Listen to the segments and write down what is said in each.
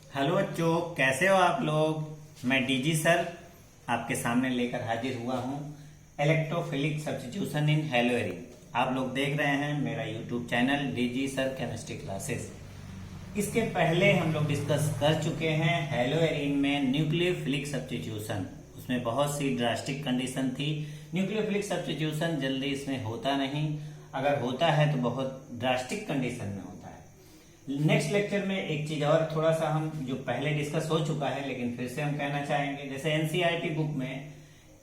Hello बच्चों, कैसे हो आप लोग। मैं डीजी सर आपके सामने लेकर हाजिर हुआ हूँ इलेक्ट्रोफिलिक सब्स्टिट्यूशन इन हेलोएरिन। आप लोग देख रहे हैं मेरा YouTube channel DG sir chemistry classes. इसके पहले हम लोग डिस्कस कर चुके हैं हेलोएरिन में न्यूक्लियोफिलिक सब्स्टिट्यूशन। उसमें बहुत सी ड्रास्टिक कंडीशन थी। न्यूक्लियोफिलिक सब्स्टिट्यूशन जल्दी इसमें होता नहीं, अगर होता है तो बहुत ड्रास्टिक कंडीशन में होता है। नेक्स्ट लेक्चर में एक चीज और थोड़ा सा हम जो पहले डिस्कस हो चुका है लेकिन फिर से हम कहना चाहेंगे, जैसे एनसीईआरटी बुक में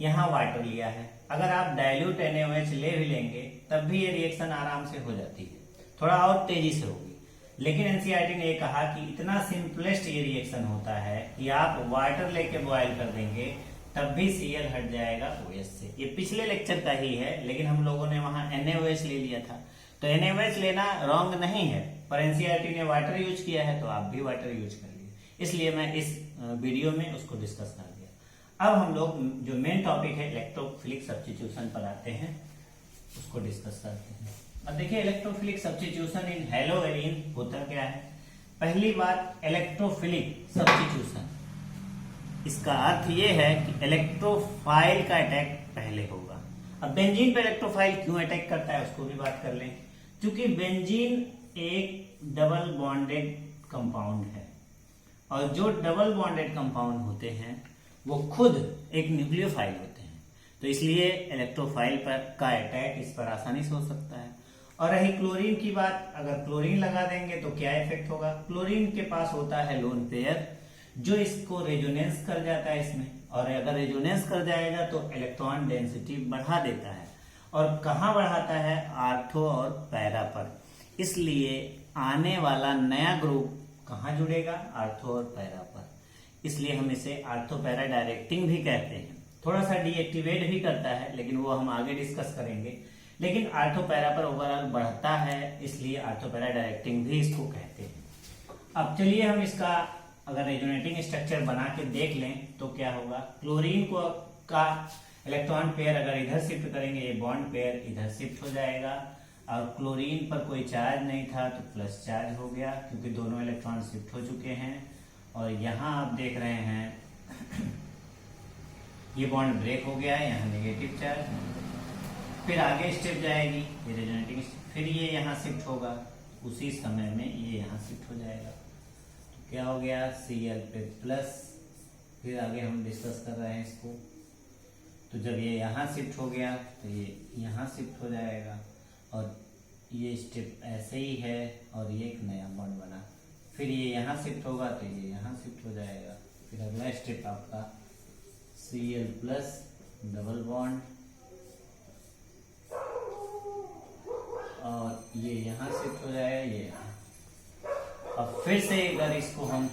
यहाँ वाटर लिया है, अगर आप डाइल्यूट NaOH ले भी लेंगे तब भी ये रिएक्शन आराम से हो जाती है, थोड़ा और तेजी से होगी। लेकिन एनसीईआरटी ने ये कहा कि इतना सिंपलेस्ट ये रिएक्शन होता है कि आप वाटर लेके बॉयल कर देंगे तब भी Cl हट जाएगा OH से। ये पिछले लेक्चर का ही है, लेकिन हम लोगों ने वहां NaOH ले लिया था, तो NaOH लेना रॉन्ग नहीं है, पर एनसीईआरटी ने वाटर यूज किया है तो आप भी वाटर यूज कर लिए, इसलिए मैं इस वीडियो में उसको डिस्कस कर दिया। अब हम लोग जो मेन टॉपिक है इलेक्ट्रोफिलिक सब्स्टिट्यूशन पर आते हैं, उसको डिस्कस करते हैं। अब देखिए इलेक्ट्रोफिलिक सब्स्टिट्यूशन इन हेलोएरिन होता क्या है। पहली बात, इलेक्ट्रोफिलिक सब्स्टिट्यूशन, इसका अर्थ ये है कि इलेक्ट्रोफाइल का अटैक पहले होगा। अब बेंजीन पे इलेक्ट्रोफाइल क्यों अटैक करता है उसको भी बात कर लें। क्योंकि बेंजीन एक डबल बॉन्डेड कंपाउंड है, और जो डबल बॉन्डेड कंपाउंड होते हैं वो खुद एक न्यूक्लियोफाइल होते हैं, तो इसलिए इलेक्ट्रोफाइल पर का अटैक इस पर आसानी से हो सकता है। और रही क्लोरीन की बात, अगर क्लोरीन लगा देंगे तो क्या इफेक्ट होगा। क्लोरीन के पास होता है लोन पेयर जो इसको रेजोनेंस कर जाता है इसमें, और अगर रेजोनेंस कर जाएगा तो इलेक्ट्रॉन डेंसिटी बढ़ा देता है, और कहाँ बढ़ाता है, आर्थो और पैरा पर। इसलिए आने वाला नया ग्रुप कहाँ जुड़ेगा, आर्थो और पैरा पर, इसलिए हम इसे आर्थो पैरा डायरेक्टिंग भी कहते हैं। थोड़ा सा डीएक्टिवेट भी करता है, लेकिन वो हम आगे डिस्कस करेंगे। लेकिन आर्थो पैरा पर ओवरऑल बढ़ता है, इसलिए आर्थो पैरा डायरेक्टिंग भी इसको कहते हैं। अब चलिए हम इसका अगर रेजोनेटिंग स्ट्रक्चर बना के देख लें तो क्या होगा। क्लोरीन को का इलेक्ट्रॉन पेयर अगर इधर शिफ्ट करेंगे, ये बॉन्ड पेयर इधर शिफ्ट हो जाएगा, और क्लोरीन पर कोई चार्ज नहीं था तो प्लस चार्ज हो गया, क्योंकि दोनों इलेक्ट्रॉन शिफ्ट हो चुके हैं। और यहाँ आप देख रहे हैं ये बॉन्ड ब्रेक हो गया है, यहाँ नेगेटिव चार्ज। फिर आगे स्टेप जाएगी ये रेजोनेटिंग, फिर ये यहाँ शिफ्ट होगा, उसी समय में ये यहाँ शिफ्ट हो जाएगा, तो क्या हो गया, Cl पे प्लस। फिर आगे हम डिस्कस कर रहे हैं इसको, तो जब ये यहाँ शिफ्ट हो गया तो ये यहाँ शिफ्ट हो जाएगा, और ये स्टेप ऐसे ही है, और ये एक नया बॉन्ड बना। फिर ये यहाँ शिफ्ट होगा तो ये यहाँ शिफ्ट हो जाएगा। फिर अगला स्टेप आपका Cl प्लस डबल बॉन्ड, और ये यहाँ शिफ्ट हो जाएगा, ये यहाँ। अब फिर से अगर इसको हम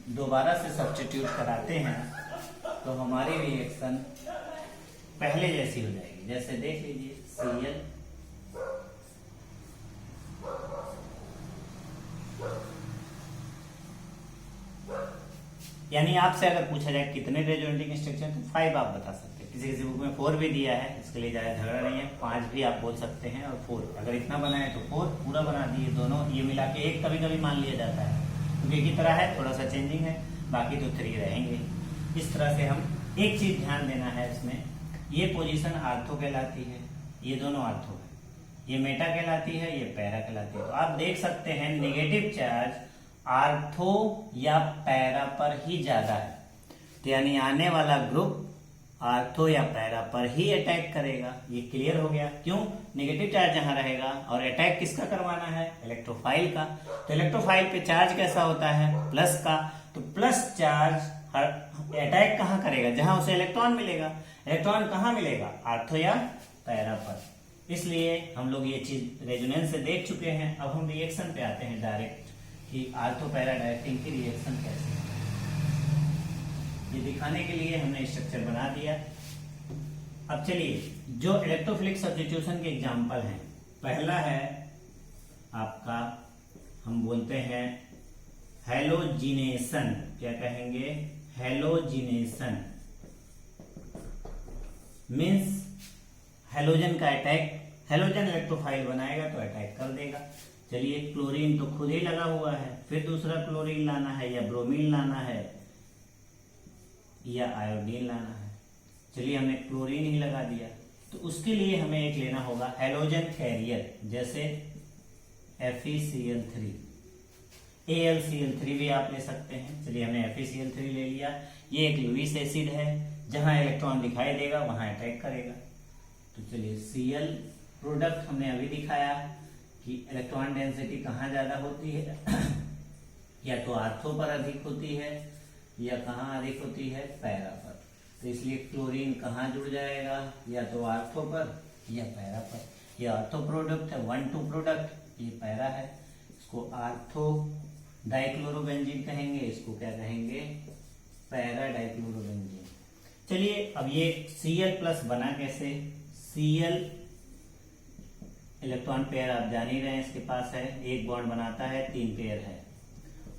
दोबारा से सब्स्टिट्यूट कराते हैं तो हमारी रिएक्शन पहले जैसी हो जाएगी। जैसे देख लीजिए Cl यानी आपसे अगर पूछा जाए कितने रेजोनेटिंग स्ट्रक्चर, तो 5 आप बता सकते हैं। किसी किसी बुक में 4 भी दिया है, इसके लिए ज्यादा झगड़ा नहीं है, 5 भी आप बोल सकते हैं। और 4 अगर इतना बना है तो 4 पूरा बना दिए, दोनों ये मिला के एक कभी कभी मान लिया जाता है, क्योंकि एक ही तरह है, थोड़ा सा चेंजिंग है, बाकी तो 3 रहेंगे। इस तरह से हम एक चीज ध्यान देना है इसमें, ये पोजीशन आर्थो कहलाती है, ये दोनों आर्थो है, ये मेटा कहलाती है, ये पैरा कहलाती है। तो आप देख सकते हैं नेगेटिव चार्ज आर्थो या पैरा पर ही ज्यादा है, तो यानी आने वाला ग्रुप आर्थो या पैरा पर ही अटैक करेगा। ये क्लियर हो गया। क्यों, नेगेटिव चार्ज यहां रहेगा, और अटैक किसका करवाना है, इलेक्ट्रोफाइल का। तो इलेक्ट्रोफाइल पे चार्ज कैसा होता है, प्लस का, तो प्लस चार्ज अटैक कहां करेगा, जहां उसे इलेक्ट्रॉन मिलेगा। इलेक्ट्रॉन कहां मिलेगा, आर्थो या पैरा पर। इसलिए हम लोग ये चीज रेजोनेंस से देख चुके हैं। अब हम रिएक्शन पे आते हैं डायरेक्ट, कि आर्थो पैरा डायरेक्टिंग की रिएक्शन कैसे है। ये दिखाने के लिए हमने स्ट्रक्चर बना दिया। अब चलिए जो इलेक्ट्रोफिलिक सब्स्टिट्यूशन के एग्जांपल हैं, पहला है आपका, हम बोलते हैं हैलोजिनेशन। क्या कहेंगे, हैलोजिनेशन मीन्स हैलोजन का अटैक। हैलोजन इलेक्ट्रोफाइल बनाएगा तो अटैक कर देगा। चलिए क्लोरीन तो खुद ही लगा हुआ है, फिर दूसरा क्लोरीन लाना है या ब्रोमीन लाना है या आयोडीन लाना है। चलिए हमने क्लोरीन ही लगा दिया, तो उसके लिए हमें एक लेना होगा हैलोजन कैरियर, जैसे FeCl3, AlCl3 भी आप ले सकते हैं। चलिए हमने FeCl3 ले लिया। ये एक लुईस एसिड है, जहां इलेक्ट्रॉन दिखाई देगा वहां अटैक करेगा। तो चलिए Cl प्रोडक्ट हमने अभी दिखाया कि इलेक्ट्रॉन डेंसिटी कहाँ ज्यादा होती है या तो आर्थो पर अधिक होती है या कहाँ अधिक होती है, पैरा पर। तो इसलिए क्लोरीन कहाँ जुड़ जाएगा, या तो आर्थो पर या पैरा पर। ये आर्थो प्रोडक्ट है, 1,2 प्रोडक्ट, ये पैरा है। इसको आर्थो डाइक्लोरोबेंजीन कहेंगे, इसको क्या कहेंगे, पैरा डाइक्लोरोबेंजीन। चलिए अब ये Cl प्लस बना कैसे, Cl इलेक्ट्रॉन पेयर आप जान ही रहे हैं, इसके पास है, एक बॉन्ड बनाता है, 3 पेयर है।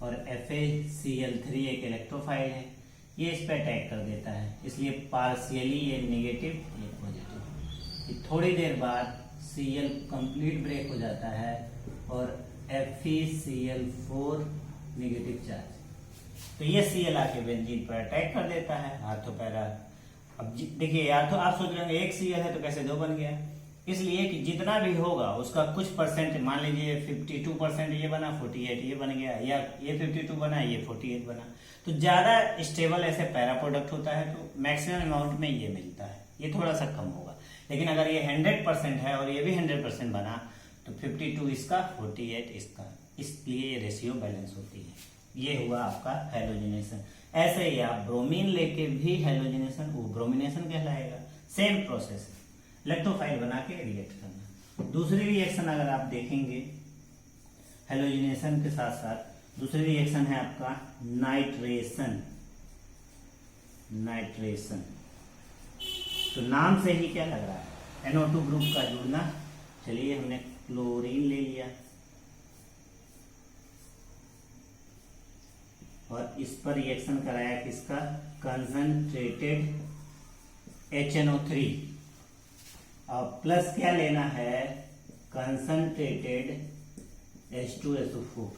और FeCl3 एक इलेक्ट्रोफाइल है, ये इस पे अटैक कर देता है, इसलिए पार्शियली ये नेगेटिव ये पॉजिटिव। थोड़ी देर बाद Cl कंप्लीट ब्रेक हो जाता है और FeCl4 नेगेटिव चार्ज, तो ये Cl आके बेंजीन पर अटैक कर देता है, आर्थो पैरा। अब देखिए या तो आप सोच रहे होंगे एक Cl है तो कैसे 2 बन गया, इसलिए कि जितना भी होगा उसका कुछ परसेंट, मान लीजिए 52% ये बना, 48 ये बन गया, या ये 52 बना, ये 48 बना। तो ज्यादा स्टेबल ऐसे पैरा प्रोडक्ट होता है तो मैक्सिमम अमाउंट में ये मिलता है, ये थोड़ा सा कम होगा। लेकिन अगर ये 100% है और ये भी 100% बना तो 52 इसका, 48 इसका, इसलिए ये रेशियो बैलेंस होती है। ये हुआ आपका हैलोजिनेशन। ऐसे ही आप ब्रोमीन लेके भी हैलोजिनेशन, वो ब्रोमिनेशन कहलाएगा। सेम प्रोसेस, इलेक्ट्रोफाइल बना के रिएक्ट करना। दूसरी रिएक्शन अगर आप देखेंगे हैलोजिनेशन के साथ साथ, दूसरी रिएक्शन है आपका नाइट्रेशन। नाइट्रेशन तो नाम से ही क्या लग रहा है, NO2 ग्रुप का जुड़ना। चलिए हमने क्लोरीन ले लिया और इस पर रिएक्शन कराया किसका, कंसंट्रेटेड HNO3, और प्लस क्या लेना है, कंसंट्रेटेड H2SO4।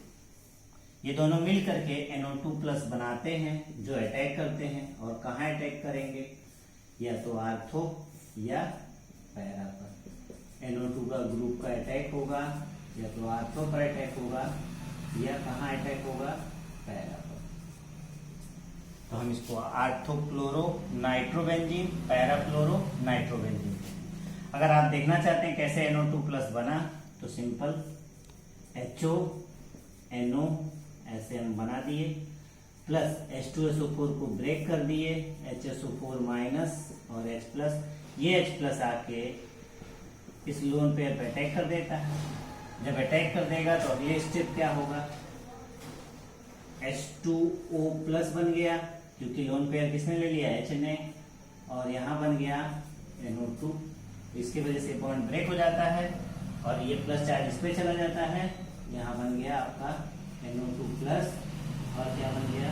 ये दोनों मिल करके NO2 प्लस बनाते हैं, जो अटैक करते हैं। और कहाँ अटैक करेंगे, या तो आर्थो या पैरा पर। NO2 का ग्रुप का अटैक होगा, या तो आर्थो पर अटैक होगा या कहाँ अटैक होगा, पैरा पर। तो हम इसको ortho chloro nitrobenzene, para chloro nitrobenzene. अगर आप देखना चाहते हैं कैसे NO2 प्लस बना, तो सिंपल HO NO ऐसे हम बना दिए, प्लस H2SO4 को ब्रेक कर दिए, HSO4 माइनस और H प्लस। ये H प्लस आके इस लोन पेयर पे अटैक कर देता है। जब अटैक कर देगा तो अगले स्टेप क्या होगा, H2O प्लस बन गया, क्योंकि लोन पेयर किसने ले लिया, H ने, और यहाँ बन गया NO2। इसकी वजह से बॉन्ड ब्रेक हो जाता है और ये प्लस चार्ज इस पे चला जाता है, यहाँ बन गया आपका NO2 प्लस, और क्या बन गया,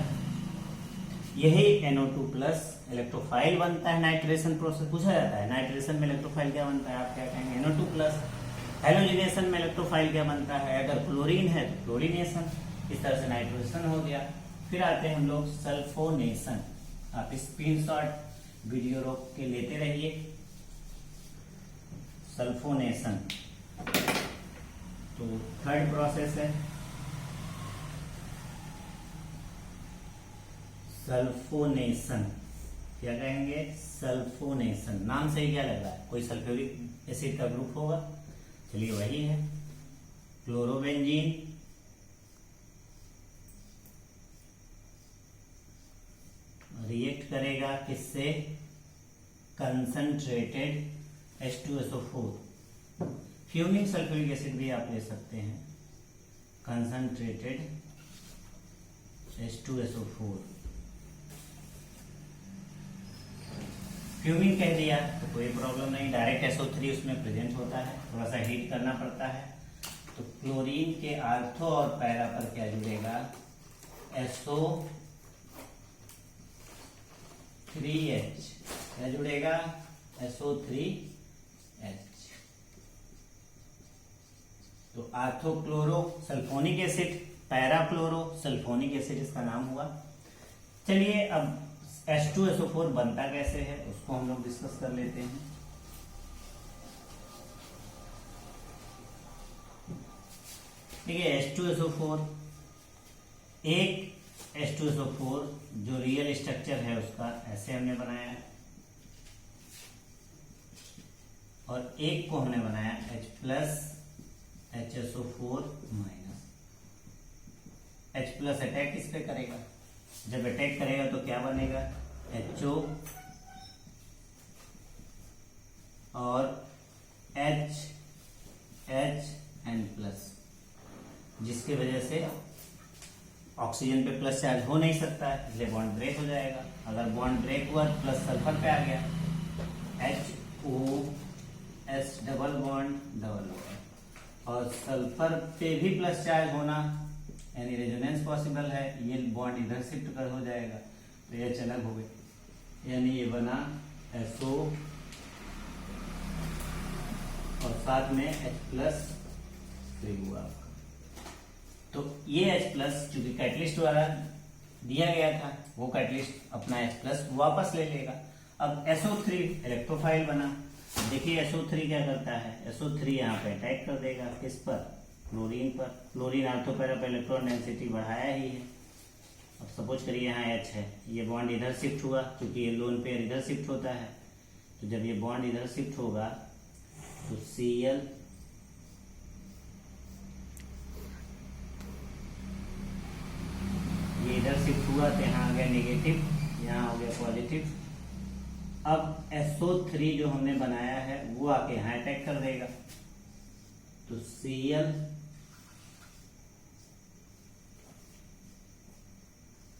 यही NO2 प्लस इलेक्ट्रोफाइल बनता है। नाइट्रेशन प्रोसेस पूछा जाता है, नाइट्रेशन में इलेक्ट्रोफाइल क्या बनता है, आप क्या कहेंगे, NO2 प्लस। हैलोजिनेशन में इलेक्ट्रोफाइल क्या बनता है, अगर क्लोरीन है तो क्लोरीनेशन। इस तरह से नाइट्रेशन हो गया। फिर आते हैं हम लोग सल्फोनेशन। आप स्क्रीनशॉट वीडियो रोक के लेते रहिए। सल्फोनेशन तो थर्ड प्रोसेस है सल्फोनेशन। क्या कहेंगे, सल्फोनेशन। नाम से ही क्या लग रहा है, कोई सल्फ्यूरिक एसिड का ग्रुप होगा। चलिए वही है, क्लोरोबेंजीन रिएक्ट करेगा किससे, concentrated H2SO4। Fuming sulphuric acid भी आप ले सकते हैं, कंसंट्रेटेड H2SO4। फ्यूमिंग कह दिया तो कोई प्रॉब्लम नहीं, डायरेक्ट SO3 उसमें प्रेजेंट होता है, थोड़ा सा हीट करना पड़ता है। तो क्लोरीन के आर्थो और पैरा पर क्या जुड़ेगा, SO3H। क्या जुड़ेगा, SO3H। तो आर्थोक्लोरो sulphonic acid, parachloro sulphonic acid इसका नाम हुआ। चलिए अब H2SO4 बनता कैसे है उसको हम लोग डिस्कस कर लेते हैं। देखिए H2SO4, एक H2SO4 जो रियल स्ट्रक्चर है उसका ऐसे हमने बनाया है, और एक को हमने बनाया H+HSO4-। H+ अटैक किस पे करेगा, जब अटैक करेगा तो क्या बनेगा, HO और HN+, जिसकी वजह से ऑक्सीजन पे प्लस चार्ज हो नहीं सकता है, इसलिए बॉन्ड ब्रेक हो जाएगा। अगर बॉन्ड ब्रेक हुआ तो प्लस सल्फर पे आ गया, HOS डबल बॉन्ड, और सल्फर पे भी प्लस चार्ज होना यानी रेजोनेंस पॉसिबल है, ये बॉन्ड इधर शिफ्ट कर हो जाएगा तो ये अलग हो गए, यानी ये बना SO और साथ में H+3 हुआ। तो ये H+ चूंकि कैटलिस्ट द्वारा दिया गया था, वो कैटलिस्ट अपना H+ वापस ले लेगा। अब SO3 इलेक्ट्रोफाइल बना। देखिए SO3 क्या करता है, SO3 यहाँ पे अटैक कर देगा, किस पर, क्लोरीन पर। क्लोरीन आर्थोपैरा पर इलेक्ट्रॉन डेंसिटी बढ़ाया ही है। अब सपोज करिए यहाँ H है, ये बॉन्ड इधर शिफ्ट हुआ, क्योंकि ये लोन पेयर इधर शिफ्ट होता है, तो जब ये बॉन्ड इधर शिफ्ट होगा तो Cl ये इधर शिफ्ट हुआ तो यहाँ आ गया नेगेटिव, यहाँ हो गया पॉजिटिव। अब SO3 जो हमने बनाया है वो आके यहाँ अटैक कर देगा, तो Cl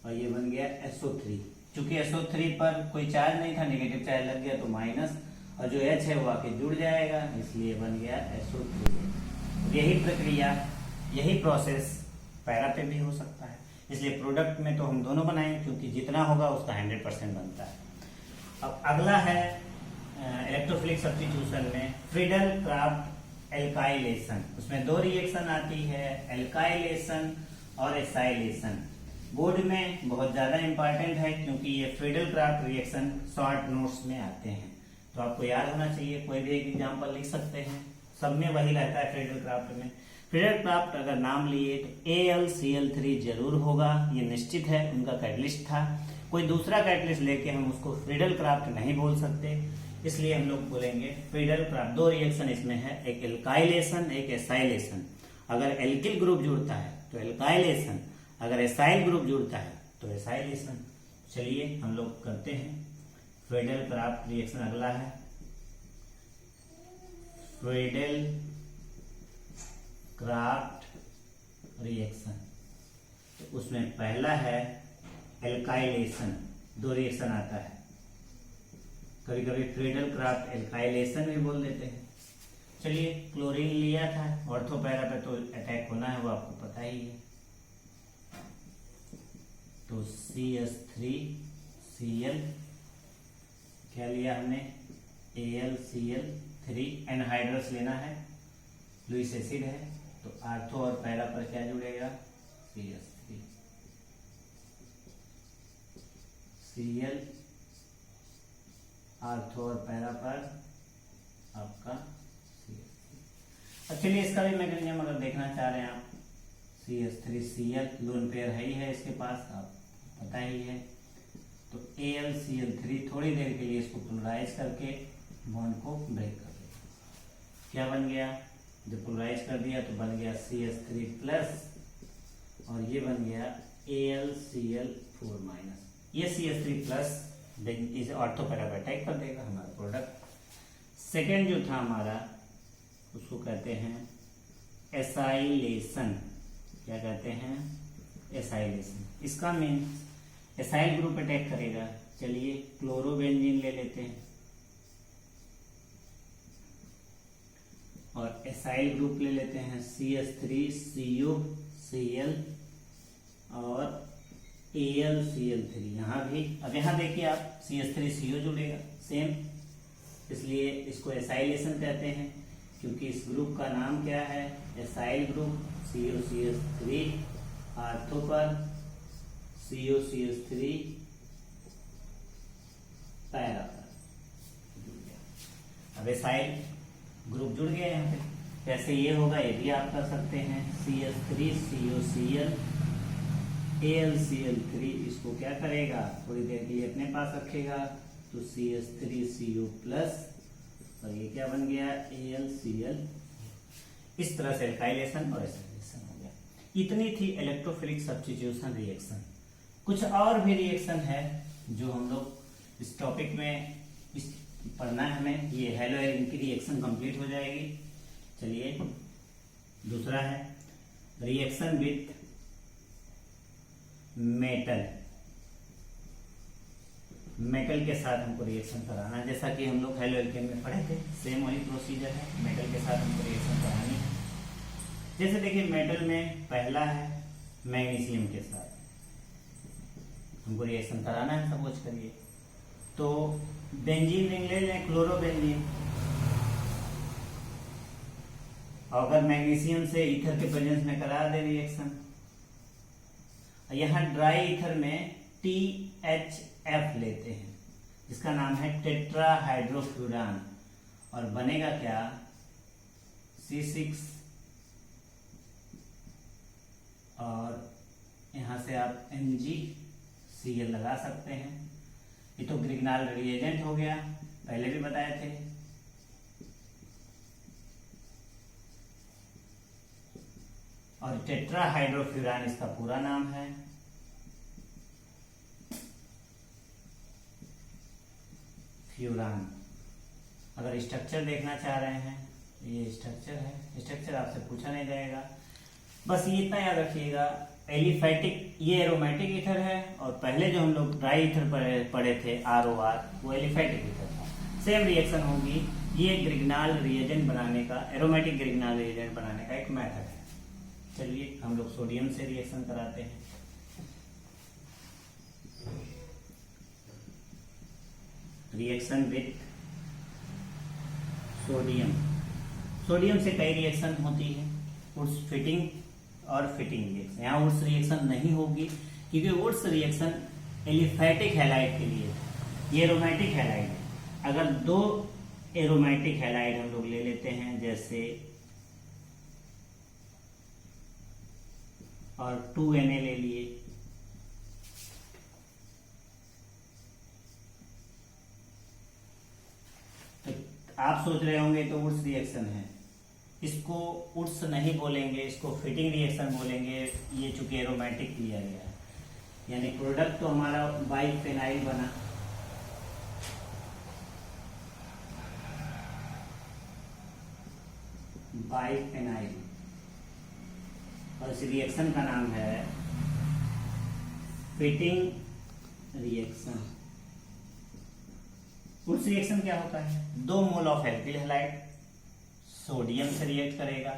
और ये बन गया SO3। चूंकि SO3 पर कोई चार्ज नहीं था, नेगेटिव चार्ज लग गया तो माइनस, और जो H है वो आके जुड़ जाएगा, इसलिए बन गया SO3। यही प्रक्रिया, यही प्रोसेस पैरा पे भी हो सकता है, इसलिए प्रोडक्ट में तो हम दोनों बनाएंगे, क्योंकि जितना होगा उसका 100% बनता है। अब अगला है इलेक्ट्रोफिलिक सब्स्टिट्यूशन में फ्रीडल क्राफ्ट एल्काइलेशन। उसमें दो रिएक्शन आती है, एल्काइलेशन और एसाइलेशन। बोर्ड में बहुत ज्यादा इंपॉर्टेंट है, क्योंकि ये Friedel craft reaction short notes में आते हैं, तो आपको याद होना चाहिए। कोई भी एक एग्जाम्पल लिख सकते हैं, सब में वही रहता है फ्रीडल क्राफ्ट में। फ्रीडल क्राफ्ट अगर नाम लिए तो AlCl3 जरूर होगा, ये निश्चित है, उनका कैटलिस्ट था। कोई दूसरा कैटलिस्ट लेके हम उसको फ्रीडल क्राफ्ट नहीं बोल सकते, इसलिए हम लोग बोलेंगे फ्रीडल क्राफ्ट। दो रिएक्शन इसमें है, एक एल्काइलेशन, एक एसाइलेशन। अगर एल्किल ग्रुप जुड़ता है तो एल्काइलेशन, अगर एसाइल ग्रुप जुड़ता है तो एसाइलेशन। चलिए हम लोग करते हैं फ्रीडल क्राफ्ट रिएक्शन। अगला है फ्रीडल क्राफ्ट रिएक्शन, तो उसमें पहला है एल्काइलेशन। दो रिएक्शन आता है, कभी कभी फ्रीडल क्राफ्ट एल्काइलेशन भी बोल देते हैं। चलिए क्लोरीन लिया था, ऑर्थोपैरा पे तो अटैक होना है, वो आपको पता ही है। तो CH3Cl क्या लिया हमने, AlCl3, एनहाइड्रस लेना है, लुईस एसिड है, तो आर्थो और पैरा पर क्या जुड़ेगा, CH3 Cl, आर्थो और पैरा पर आपका CH3। अब चलिए इसका भी मैकेनिज्म अगर देखना चाह रहे हैं आप, CH3Cl लोन पेयर है ही है इसके पास, आप पता ही है। तो AlCl3 थोड़ी देर के लिए इसको पोलराइज करके बॉन्ड को ब्रेक कर देगा। क्या बन गया, जब पोलराइज कर दिया तो बन गया CH3+, और ये बन गया AlCl4-। ये CH3+ इसे ऑर्थोपैरा पे अटैक कर देगा हमारा प्रोडक्ट। सेकेंड जो था हमारा, उसको कहते हैं एसाइलेशन। क्या कहते हैं, एसाइलेशन। इसका मीन एसाइल ग्रुप अटैक करेगा। चलिए क्लोरोबेंजीन ले लेते हैं, और एसाइल ग्रुप ले लेते हैं CH3COCl और AlCl3। यहाँ भी, अब यहाँ देखिए आप, CH3CO जुड़ेगा सेम, इसलिए इसको एसाइलेशन कहते हैं, क्योंकि इस ग्रुप का नाम क्या है, एसाइल ग्रुप, COCH3 आर्थो पर, COCH3 पैरा पर। अब एसाइल ग्रुप जुड़ गया यहाँ पे, कैसे ये होगा ये भी आप कर सकते हैं। CH3 COCl AlCl3, इसको क्या करेगा, थोड़ी देर के लिए अपने पास रखेगा, तो CH3CO प्लस, और ये क्या बन गया, AlCl। इस तरह से एल्काइलेशन और एसिलेशन हो गया। इतनी थी इलेक्ट्रोफिलिक सब्स्टिट्यूशन रिएक्शन। कुछ और भी रिएक्शन है जो हम लोग इस टॉपिक में पढ़ना है हमें। ये हेलो एरिन की रिएक्शन कंप्लीट हो जाएगी। चलिए दूसरा है रिएक्शन विथ मेटल। मेटल के साथ हमको रिएक्शन कराना है, जैसा कि हम लोग हेलो एल्केन में पढ़े थे, सेम वही प्रोसीजर है। मेटल के साथ हमको रिएक्शन करानी है। जैसे देखिए मेटल में पहला है मैग्नीशियम के साथ हमको रिएक्शन कराना है। सपोज करिए तो बेंजीन रिंग ले लें, क्लोरोबेंजीन, अगर मैग्नीशियम से ईथर के प्रेजेंस में करा दे रिएक्शन। यहाँ ड्राई ईथर में THF लेते हैं जिसका नाम है टेट्राहाइड्रोफ्यूरान, और बनेगा क्या, C6, और यहां से आप MgCl लगा सकते हैं। ये तो ग्रिग्नाल रिएजेंट हो गया, पहले भी बताए थे। और टेट्राहाइड्रोफ्यूरान इसका पूरा नाम है। फ्यूरान। अगर स्ट्रक्चर देखना चाह रहे हैं, ये स्ट्रक्चर है, स्ट्रक्चर आपसे पूछा नहीं जाएगा, बस ये इतना याद रखिएगा। एलिफैटिक, ये एरोमेटिक ईथर है, और पहले जो हम लोग ड्राई ईथर पढ़े थे ROR, वो एलिफैटिक ईथर था। सेम रिएक्शन होगी। ये ग्रिग्नाल रिएजेंट बनाने का, एरोमेटिक ग्रिग्नाल रिएजेंट बनाने का एक मेथड है। चलिए हम लोग सोडियम से रिएक्शन कराते हैं। Reaction with sodium. सोडियम से कई रिएक्शन होती है, वुड्स फिटिंग और फिटिंग रिएक्शन। यहाँ वुड्स रिएक्शन नहीं होगी क्योंकि वुड्स रिएक्शन एलिफैटिक हैलाइड के लिए, ये एरोमेटिक हैलाइड है। अगर दो एरोमेटिक हैलाइड हम लोग ले लेते हैं, जैसे और 2Na ले लिए, तो आप सोच रहे होंगे तो वुड्स रिएक्शन है। इसको वुड्स नहीं बोलेंगे, इसको फिटिंग रिएक्शन बोलेंगे। ये चूंकि एरोमेटिक लिया गया है, यानी प्रोडक्ट तो हमारा बाइफेनाइल बना, बाइफेनाइल, और इस रिएक्शन का नाम है फिटिंग रिएक्शन। वुड्स रिएक्शन क्या होता है, 2 mole of alkyl halide sodium से रिएक्ट करेगा।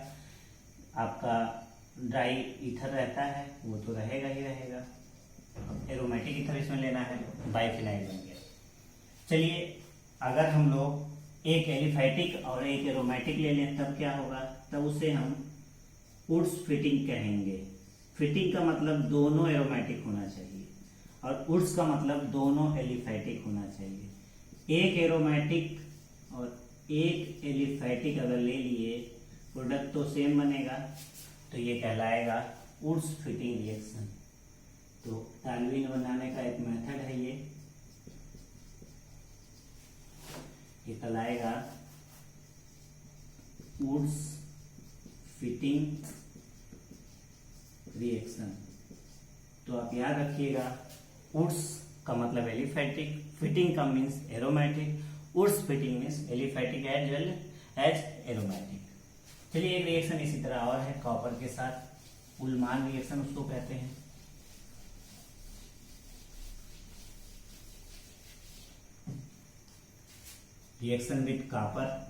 आपका ड्राई ईथर रहता है, वो तो रहेगा ही रहेगा। एरोमेटिक ईथर इसमें लेना है, बाइफिनाइल बन गया। चलिए अगर हम लोग एक एलिफैटिक और एक एरोमेटिक ले लें तब क्या होगा, तब उसे हम वुड्स फिटिंग कहेंगे। फिटिंग का मतलब दोनों एरोमेटिक होना चाहिए, और वुड्स का मतलब दोनों एलिफैटिक होना चाहिए। एक एरोमेटिक और एक एलिफैटिक अगर ले लिए, प्रोडक्ट तो सेम बनेगा, तो ये कहलाएगा वुड्स फिटिंग रिएक्शन। तो टॉल्यूइन बनाने का एक मेथड है, ये कहलाएगा वुड्स फिटिंग रिएक्शन। तो आप याद रखिएगा, वुड्स का मतलब एलिफैटिक, फिटिंग का means aromatic, Wurtz Fittig means aliphatic as well as aromatic. चलिए एक रिएक्शन इसी तरह और है कॉपर के साथ, उल्मान रिएक्शन उसको कहते हैं। Reaction with copper.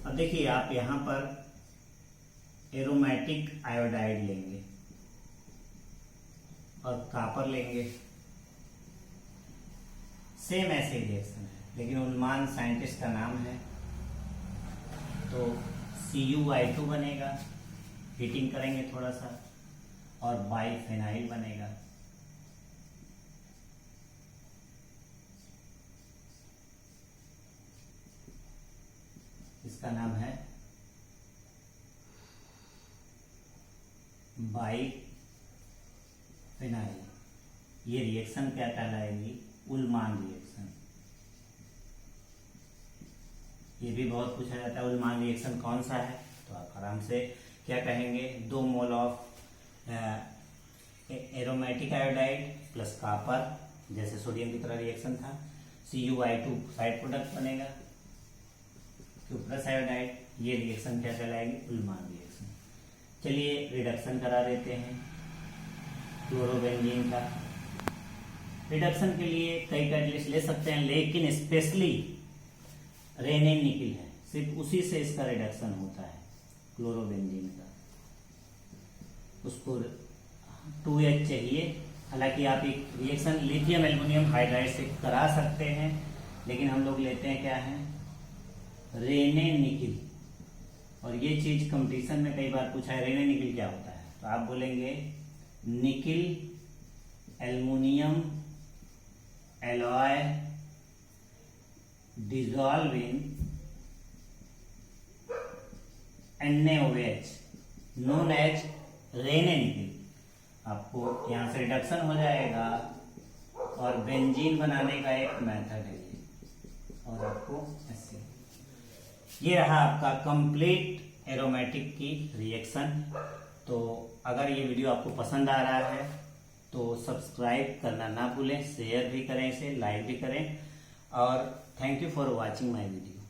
अब देखिए आप यहां पर एरोमेटिक आयोडाइड लेंगे और कॉपर लेंगे, सेम ऐसे रिएक्शन है। लेकिन उल्मान साइंटिस्ट का नाम है। तो CuI2 बनेगा, हीटिंग करेंगे थोड़ा सा, और बाइफेनाइल बनेगा। इसका नाम है बाइफेनाइल। ये रिएक्शन क्या कहलाएगी? उल्मान रिएक्शन। ये भी बहुत पूछा जाता है, उल्मान रिएक्शन कौन सा है? तो आप आराम से क्या कहेंगे? 2 mole of aromatic iodide plus copper, जैसे सोडियम की तरह रिएक्शन था। CuI2 साइड प्रोडक्ट बनेगा, प्लस आयोडाइड। ये रिएक्शन क्या कहलाएगी? उल्मान रिएक्शन। चलिए रिडक्शन करा देते हैं क्लोरोबेंजीन का। रिडक्शन के लिए कई कैटलिस्ट ले सकते हैं, लेकिन स्पेशली रेनिन निकिल है, सिर्फ उसी से इसका रिडक्शन होता है, क्लोरोबेंजीन का। उसको 2H चाहिए। हालांकि आप एक रिएक्शन लिथियम एल्युमिनियम हाइड्राइड से करा सकते हैं, लेकिन हम लोग लेते हैं क्या है? Raney nickel. और ये चीज कंपटीशन में कई बार पूछा है, रेनिन निकिल क्या होता है? तो आप बोलेंगे nickel aluminium alloy dissolve in NaOH known as Raney. आपको यहाँ से रिडक्शन हो जाएगा और बेंजीन बनाने का एक मेथड है ये, और आपको ऐसे। ये रहा आपका कंप्लीट एरोमेटिक की रिएक्शन। तो अगर ये वीडियो आपको पसंद आ रहा है तो सब्सक्राइब करना ना भूलें, शेयर भी करें, इसे लाइक भी करें, और thank you for watching my video.